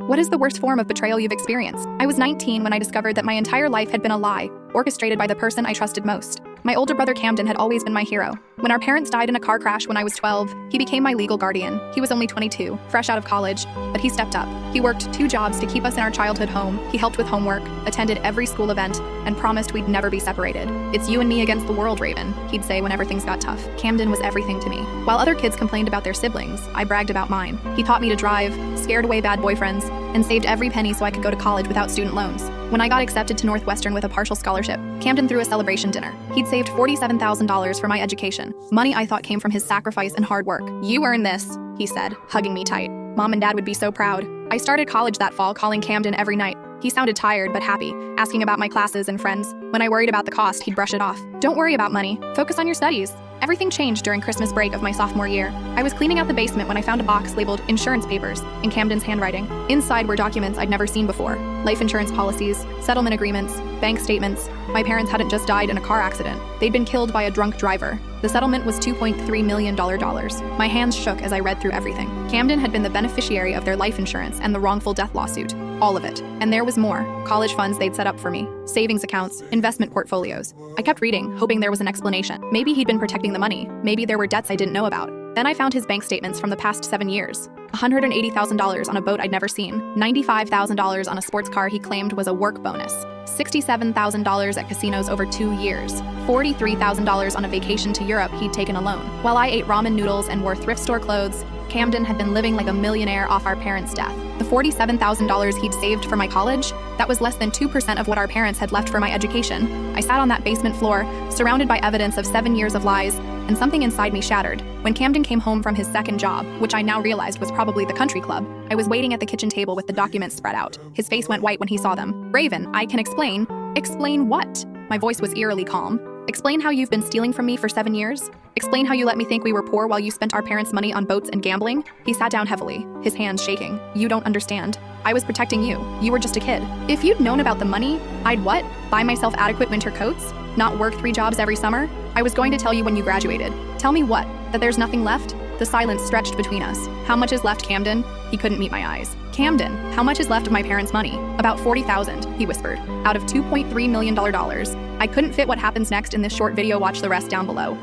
What is the worst form of betrayal you've experienced? I was 19 when I discovered that my entire life had been a lie, orchestrated by the person I trusted most. My older brother Camden had always been my hero. When our parents died in a car crash when I was 12, he became my legal guardian. He was only 22, fresh out of college, but he stepped up. He worked 2 jobs to keep us in our childhood home. He helped with homework, attended every school event, and promised we'd never be separated. "It's you and me against the world, Raven," he'd say whenever things got tough. Camden was everything to me. While other kids complained about their siblings, I bragged about mine. He taught me to drive, scared away bad boyfriends, and saved every penny so I could go to college without student loans. When I got accepted to Northwestern with a partial scholarship, Camden threw a celebration dinner. He'd saved $47,000 for my education, money I thought came from his sacrifice and hard work. "You earned this," he said, hugging me tight. Mom and Dad would be so proud. I started college that fall, calling Camden every night. He sounded tired but happy, asking about my classes and friends. When I worried about the cost, he'd brush it off. "Don't worry about money. Focus on your studies." Everything changed during Christmas break of my sophomore year. I was cleaning out the basement when I found a box labeled insurance papers in Camden's handwriting. Inside were documents I'd never seen before: life insurance policies, settlement agreements, bank statements. My parents hadn't just died in a car accident. They'd been killed by a drunk driver. The settlement was $2.3 million. My hands shook as I read through everything. Camden had been the beneficiary of their life insurance and the wrongful death lawsuit. All of it. And there was more. College funds they'd set up for me. Savings accounts, investment portfolios. I kept reading, hoping there was an explanation. Maybe he'd been protecting the money. Maybe there were debts I didn't know about. Then I found his bank statements from the past 7 years. $180,000 on a boat I'd never seen. $95,000 on a sports car he claimed was a work bonus. $67,000 at casinos over 2 years. $43,000 on a vacation to Europe he'd taken alone. While I ate ramen noodles and wore thrift store clothes, Camden had been living like a millionaire off our parents' death. The $47,000 he'd saved for my college, that was less than 2% of what our parents had left for my education. I sat on that basement floor, surrounded by evidence of 7 years of lies, and something inside me shattered. When Camden came home from his second job, which I now realized was probably the country club, I was waiting at the kitchen table with the documents spread out. His face went white when he saw them. "Raven, I can explain." "Explain what?" My voice was eerily calm. "Explain how you've been stealing from me for 7 years? Explain how you let me think we were poor while you spent our parents' money on boats and gambling?" He sat down heavily, his hands shaking. "You don't understand. I was protecting you. You were just a kid. If you'd known about the money, I'd what? Buy myself adequate winter coats? Not work 3 jobs every summer? I was going to tell you when you graduated." "Tell me what? That there's nothing left?" The silence stretched between us. "How much is left, Camden?" He couldn't meet my eyes. "Camden, how much is left of my parents' money?" "About $40,000, he whispered, "out of $2.3 million. I couldn't fit what happens next in this short video. Watch the rest down below.